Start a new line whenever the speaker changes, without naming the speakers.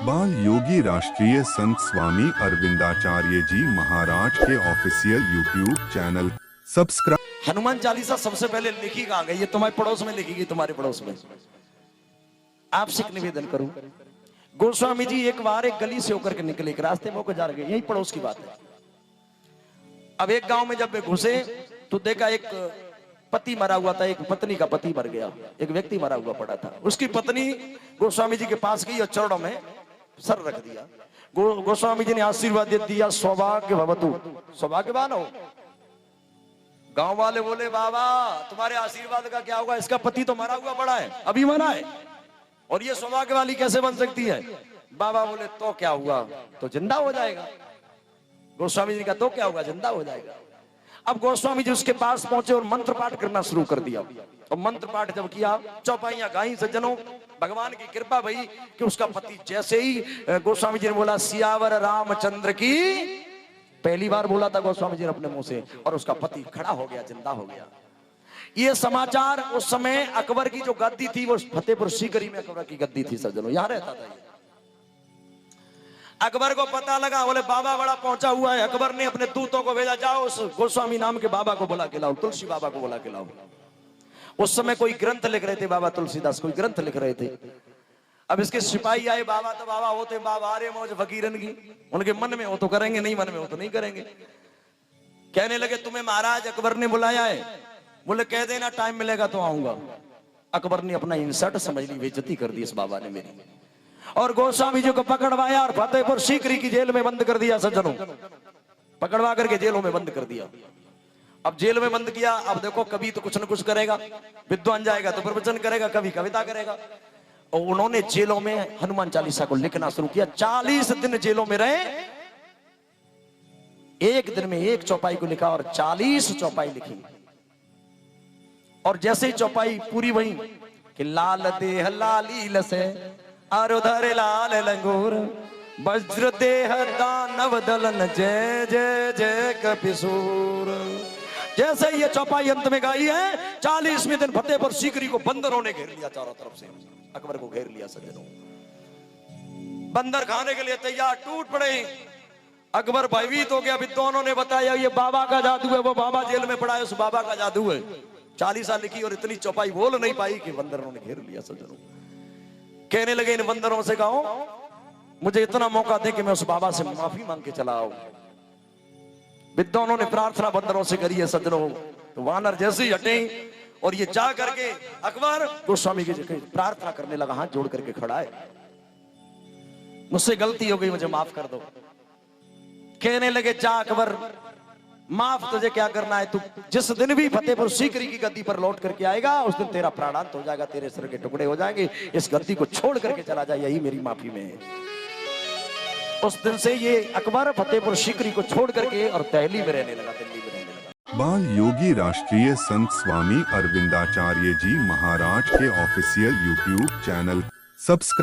बाल योगी राष्ट्रीय संत स्वामी अरविंदाचार्य जी महाराज के official YouTube channel subscribe.
Hanuman Chalisa सबसे पहले लिखी कहाँ गई? ये तुम्हारे पड़ोस में लिखी गई, तुम्हारे पड़ोस में। आपसे एक निवेदन करूं, गोस्वामी जी एक बार एक गली से होकर के निकले, एक रास्ते में होकर जा रहे, यही पड़ोस की बात है। अब एक गांव में जब वे घुसे तो देखा एक पति मरा हुआ था, एक पत्नी का पति मर गया, एक व्यक्ति मरा हुआ पड़ा था। उसकी पत्नी गोस्वामी जी के पास गई और चरणों में सर रख दिया। गोस्वामी जी ने आशीर्वाद दे दिया, सौभाग्य भवतु, सौभाग्यवान हो। गांव वाले बोले, बाबा तुम्हारे आशीर्वाद का क्या होगा, इसका पति तो मरा हुआ पड़ा है, अभी मरा है, और ये सौभाग्य वाली कैसे बन सकती है? बाबा बोले, तो क्या हुआ, तो जिंदा हो जाएगा। गोस्वामी जी ने कहा, तो क्या होगा, जिंदा हो जाएगा। अब गोस्वामी जी उसके पास पहुंचे और मंत्र पाठ करना शुरू कर दिया। और मंत्र पाठ जब किया, चौपाइयां गाई सज्जनों, भगवान की कृपा भई कि उसका पति जैसे ही गोस्वामी जी ने बोला सियावर रामचंद्र की, पहली बार बोला था गोस्वामी जी ने अपने मुंह से, और उसका पति खड़ा हो गया, जिंदा हो गया। ये समाचार उस समय अकबर की जो गद्दी थी वो फतेहपुर सीकरी में अकबर की गद्दी थी सज्जनों, यहां रहता था ये। अकबर को पता लगा, बोले बाबा बड़ा पहुंचा हुआ है। अकबर ने अपने दूतों को भेजा, जाओ उस गोस्वामी नाम के बाबा को बुला के लाओ, तुलसी बाबा को बुला के लाओ। उस समय कोई ग्रंथ लिख रहे थे, बाबा तुलसीदास कोई ग्रंथ लिख रहे थे। अब इसके सिपाही आए, बाबा तो बाबा होते बाबा अरे मौज फकीरन की, उनके मन में हो तो करेंगे, नहीं मन में हो तो नहीं करेंगे। कहने लगे, तुम्हें महाराज अकबर ने बुलाया है? बोले, कह देना टाइम मिलेगा तो आऊंगा। अकबर ने अपना इंसल्ट समझ ली, बेइज्जती कर दी इस बाबा ने मेरी, और गोस्वामी जी को पकड़वाया और फतेहपुर सीकरी की जेल में बंद कर दिया सज्जनों, पकड़वा करके जेलों में बंद कर दिया। अब जेल में बंद किया, अब देखो कभी तो कुछ न कुछ करेगा, विद्वान जाएगा तो प्रवचन करेगा, कभी कविता करेगा। और उन्होंने जेलों में हनुमान चालीसा को लिखना शुरू किया। 40 दिन जेलों में रहे, एक दिन में एक चौपाई को लिखा और 40 चौपाई लिखी। और जैसे ही चौपाई पूरी हुई कि लाल देह लाली लसे आरुधर लाल लंगूर, वज्र देह दानव दलन, जय जय जय कपिसूर। जैसे ये चौपाई अंत में गाई है, 40वें दिन फतेहपुर सीकरी को बंदरों ने घेर लिया, चारों तरफ से अकबर को घेर लिया सज्जनों। बंदर खाने के लिए तैयार, टूट पड़े। अकबर भयभीत हो गया। विद्वानों ने बताया ये बाबा का जादू है, वो बाबा जेल में पड़ा है, उस बाबा का जादू है। 40 साल लिखी और इतनी चौपाई बोल नहीं पाई कि बंदरों ने घेर लिया सज्जनों। कहने लगे इन बंदरों से, कहो मुझे इतना मौका दे कि मैं उस बाबा से माफी मांग के चला आऊं। विद्वानों ने प्रार्थना बंदरों से करी है सज्जनों, तो वानर जैसे ही हटे और ये जा करके अकबर गोस्वामी की प्रार्थना करने लगा, हाथ जोड़ करके खड़ा है, मुझसे गलती हो गई, मुझे माफ कर दो। कहने लगे, जा अकबर, माफ तुझे क्या करना है, तू जिस दिन भी फतेहपुर सीकरी की गद्दी पर लौट करके आएगा उस दिन तेरा प्राणांत हो जाएगा, तेरे सिर के टुकड़े हो जाएंगे, इस गद्दी को छोड़ करके चला जाए, यही मेरी माफी में है। उस दिन से ये अकबर फतेहपुर सीकरी को छोड़ करके और दिल्ली में रहने लगा, दिल्ली में रहने लगा।
बाल योगी राष्ट्रीय संत स्वामी अरविंदाचार्य जी महाराज के ऑफिशियल यूट्यूब चैनल सब्सक्राइब।